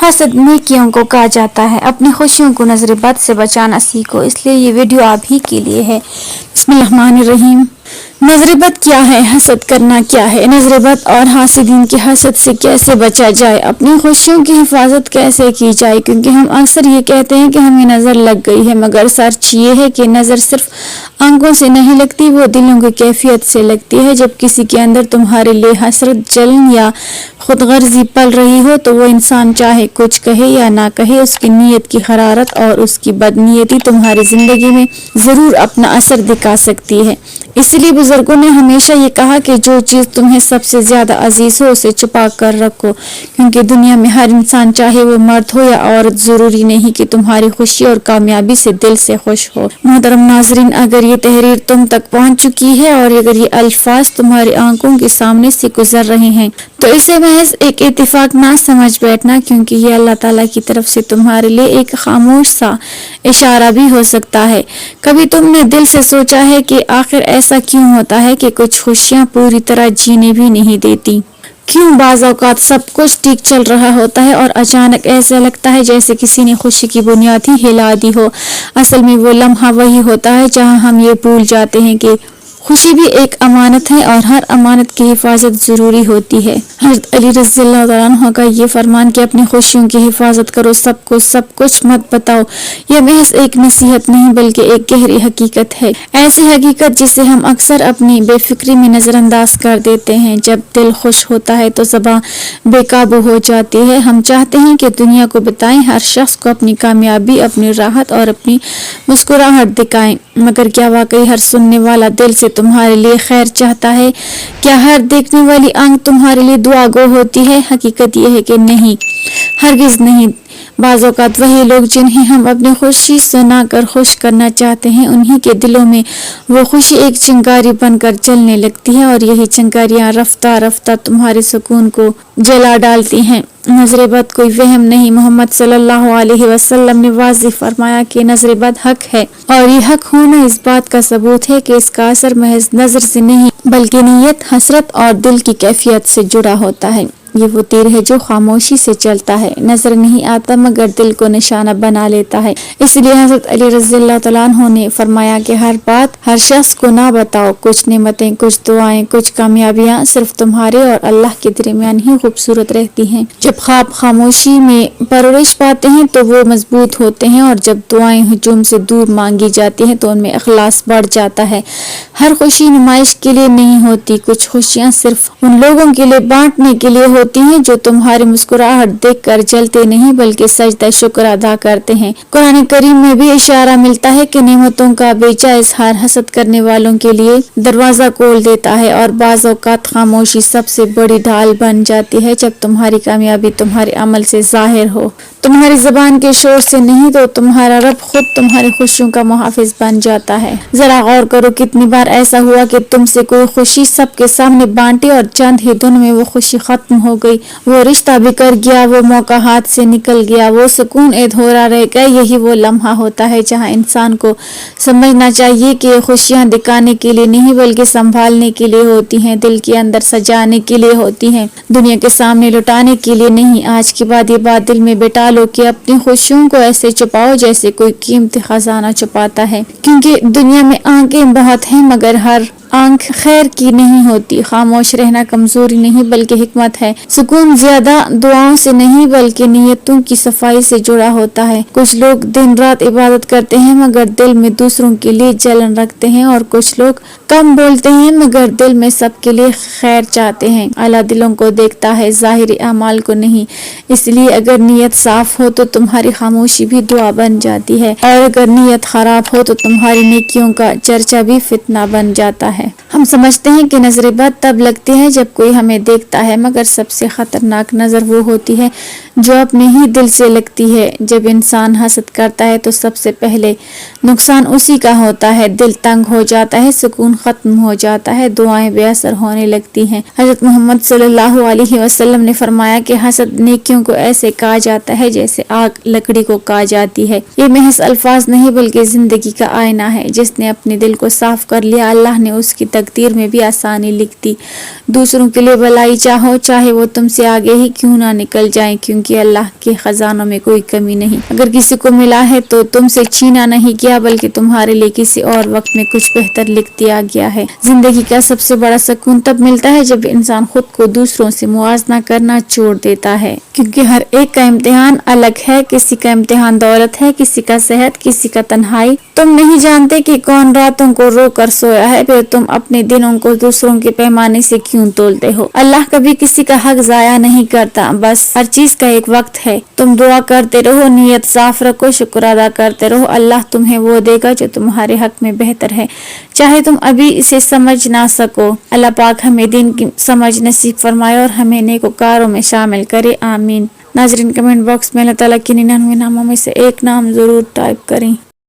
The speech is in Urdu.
حسد نیکیوں کو کہا جاتا ہے۔ اپنی خوشیوں کو نظر بد سے بچانا سیکھو، اس لیے یہ ویڈیو آپ ہی کے لیے ہے۔ بسم اللہ الرحمن الرحیم۔ نظر بد کیا ہے؟ حسد کرنا کیا ہے؟ نظر بد اور حاسدین کے حسد سے کیسے بچا جائے؟ اپنی خوشیوں کی حفاظت کیسے کی جائے؟ کیونکہ ہم اکثر یہ کہتے ہیں کہ ہمیں نظر لگ گئی ہے، مگر سچ یہ ہے کہ نظر صرف آنکھوں سے نہیں لگتی، وہ دلوں کی کیفیت سے لگتی ہے۔ جب کسی کے اندر تمہارے لیے حسرت، جلن یا خود غرضی پل رہی ہو تو وہ انسان چاہے کچھ کہے یا نہ کہے، اس کی نیت کی حرارت اور اس کی بدنیتی تمہاری زندگی میں ضرور اپنا اثر دکھا سکتی ہے۔ اسی لیے بزرگوں نے ہمیشہ یہ کہا کہ جو چیز تمہیں سب سے زیادہ عزیز ہو اسے چھپا کر رکھو، کیونکہ دنیا میں ہر انسان چاہے وہ مرد ہو یا عورت، ضروری نہیں کہ تمہاری خوشی اور کامیابی سے دل سے خوش ہو۔ محترم ناظرین، اگر یہ تحریر تم تک پہنچ چکی ہے اور اگر یہ الفاظ تمہاری آنکھوں کے سامنے سے گزر رہے ہیں تو اسے محض ایک اتفاق نہ سمجھ بیٹھنا، کیونکہ یہ اللہ تعالیٰ کی طرف سے تمہارے لیے ایک خاموش سا اشارہ بھی ہو سکتا ہے۔ کبھی تم نے دل سے سوچا ہے کہ آخر ایسا کیوں ہوتا ہے کہ کچھ خوشیاں پوری طرح جینے بھی نہیں دیتی؟ کیوں بعض اوقات سب کچھ ٹھیک چل رہا ہوتا ہے اور اچانک ایسا لگتا ہے جیسے کسی نے خوشی کی بنیاد ہی ہلا دی ہو؟ اصل میں وہ لمحہ وہی ہوتا ہے جہاں ہم یہ بھول جاتے ہیں کہ خوشی بھی ایک امانت ہے اور ہر امانت کی حفاظت ضروری ہوتی ہے۔ حضرت علی رضی اللہ تعالیٰ عنہ کا یہ فرمان کہ اپنی خوشیوں کی حفاظت کرو، سب کچھ مت بتاؤ، یہ محض ایک نصیحت نہیں بلکہ ایک گہری حقیقت ہے، ایسی حقیقت جسے ہم اکثر اپنی بے فکری میں نظر انداز کر دیتے ہیں۔ جب دل خوش ہوتا ہے تو زبان بے قابو ہو جاتی ہے۔ ہم چاہتے ہیں کہ دنیا کو بتائیں، ہر شخص کو اپنی کامیابی، اپنی راحت اور اپنی مسکراہٹ دکھائیں، مگر کیا واقعی ہر سننے والا دل سے تمہارے لیے خیر چاہتا ہے؟ کیا ہر دیکھنے والی آنکھ تمہارے لیے دعا گو ہوتی ہے؟ حقیقت یہ ہے کہ نہیں، ہرگز نہیں۔ بعض اوقات وہی لوگ جنہیں ہم اپنی خوشی سنا کر خوش کرنا چاہتے ہیں، انہی کے دلوں میں وہ خوشی ایک چنگاری بن کر جلنے لگتی ہے، اور یہی چنگاریاں رفتہ رفتہ تمہارے سکون کو جلا ڈالتی ہیں۔ نظر بد کوئی وہم نہیں۔ محمد صلی اللہ علیہ وسلم نے واضح فرمایا کہ نظر بد حق ہے، اور یہ حق ہونا اس بات کا ثبوت ہے کہ اس کا اثر محض نظر سے نہیں بلکہ نیت، حسرت اور دل کی کیفیت سے جڑا ہوتا ہے۔ یہ وہ تیر ہے جو خاموشی سے چلتا ہے، نظر نہیں آتا مگر دل کو نشانہ بنا لیتا ہے۔ اس لیے حضرت علی رضی اللہ تعالیٰ عنہ نے فرمایا کہ ہر بات ہر شخص کو نہ بتاؤ، کچھ نعمتیں، کچھ دعائیں، کچھ کامیابیاں صرف تمہارے اور اللہ کے درمیان ہی خوبصورت رہتی ہیں۔ جب خواب خاموشی میں پرورش پاتے ہیں تو وہ مضبوط ہوتے ہیں، اور جب دعائیں ہجوم سے دور مانگی جاتی ہیں تو ان میں اخلاص بڑھ جاتا ہے۔ ہر خوشی نمائش کے لیے نہیں ہوتی، کچھ خوشیاں صرف ان لوگوں کے لیے بانٹنے کے لیے ہوتی ہیں جو تمہاری مسکراہٹ دیکھ کر جلتے نہیں بلکہ سجدہ شکر ادا کرتے ہیں۔ قرآن کریم میں بھی اشارہ ملتا ہے کہ نعمتوں کا بے جا اظہار حسد کرنے والوں کے لیے دروازہ کھول دیتا ہے، اور بعض اوقات خاموشی سب سے بڑی ڈھال بن جاتی ہے۔ جب تمہاری کامیابی تمہارے عمل سے ظاہر ہو، تمہاری زبان کے شور سے نہیں، تو تمہارا رب خود تمہاری خوشیوں کا محافظ بن جاتا ہے۔ ذرا غور کرو، کتنی بار ایسا ہوا کہ تم سے کوئی خوشی سب کے سامنے بانٹی اور چند ہی دن میں وہ خوشی ختم ہو گئی، وہ رشتہ بکھر گیا، وہ موقع ہاتھ سے نکل گیا، وہ سکون ادھورا رہ گیا۔ یہی وہ لمحہ ہوتا ہے جہاں انسان کو سمجھنا چاہیے کہ یہ خوشیاں دکھانے کے لیے نہیں بلکہ سنبھالنے کے لیے ہوتی ہیں، دل کے اندر سجانے کے لیے ہوتی ہیں، دنیا کے سامنے لٹانے کے لیے نہیں۔ آج کے بعد یہ بات دل میں بٹا لو کہ اپنی خوشیوں کو ایسے چھپاؤ جیسے کوئی قیمتی خزانہ چھپاتا ہے، کیونکہ دنیا میں آنکھیں بہت ہیں مگر ہر آنکھ خیر کی نہیں ہوتی۔ خاموش رہنا کمزوری نہیں بلکہ حکمت ہے۔ سکون زیادہ دعاؤں سے نہیں بلکہ نیتوں کی صفائی سے جڑا ہوتا ہے۔ کچھ لوگ دن رات عبادت کرتے ہیں مگر دل میں دوسروں کے لیے جلن رکھتے ہیں، اور کچھ لوگ کم بولتے ہیں مگر دل میں سب کے لیے خیر چاہتے ہیں۔ اللہ دلوں کو دیکھتا ہے، ظاہری اعمال کو نہیں۔ اس لیے اگر نیت صاف ہو تو تمہاری خاموشی بھی دعا بن جاتی ہے، اور اگر نیت خراب ہو تو تمہاری نیکیوں کا چرچا بھی فتنہ بن جاتا ہے۔ ہم سمجھتے ہیں کہ نظر بد تب لگتی ہے جب کوئی ہمیں دیکھتا ہے، مگر سب سے خطرناک نظر وہ ہوتی ہے جو اپنے ہی دل سے لگتی ہے۔ جب انسان حسد کرتا ہے تو سب سے پہلے نقصان اسی کا ہوتا ہے، دل تنگ ہو جاتا ہے، سکون ختم ہو جاتا ہے، دعائیں بے اثر ہونے لگتی ہیں۔ حضرت محمد صلی اللہ علیہ وسلم نے فرمایا کہ حسد نیکیوں کو ایسے کہا جاتا ہے جیسے آگ لکڑی کو کہا جاتی ہے۔ یہ محض الفاظ نہیں بلکہ زندگی کا آئینہ ہے۔ جس نے اپنے دل کو صاف کر لیا، اللہ نے اس کی تقدیر میں بھی آسانی لکھ دی۔ دوسروں کے لیے بھلائی چاہو، چاہے وہ تم سے آگے ہی کیوں نہ نکل جائیں، کیونکہ اللہ کے خزانوں میں کوئی کمی نہیں۔ اگر کسی کو ملا ہے تو تم سے چھینا نہیں گیا، بلکہ تمہارے لیے کسی اور وقت میں کچھ بہتر لکھ دیا گیا ہے۔ زندگی کا سب سے بڑا سکون تب ملتا ہے جب انسان خود کو دوسروں سے موازنہ کرنا چھوڑ دیتا ہے، کیونکہ ہر ایک کا امتحان الگ ہے۔ کسی کا امتحان دولت ہے، کسی کا صحت، کسی کا تنہائی۔ تم نہیں جانتے کہ کون راتوں کو رو کر سویا ہے، پھر تم اپنے دنوں کو دوسروں کے پیمانے سے کیوں تولتے ہو؟ اللہ کبھی کسی کا حق ضائع نہیں کرتا، بس ہر چیز کا ایک وقت ہے۔ تم دعا کرتے رہو، نیت صاف رکھو، شکر ادا کرتے رہو، اللہ تمہیں وہ دے گا جو تمہارے حق میں بہتر ہے، چاہے تم ابھی اسے سمجھ نہ سکو۔ اللہ پاک ہمیں دین کی سمجھ نصیب فرمائے اور ہمیں نیکوکاروں میں شامل کرے، آمین۔ ناظرین، کمنٹ باکس میں اللہ تعالیٰ کے 99 ناموں میں سے ایک نام ضرور ٹائپ کریں۔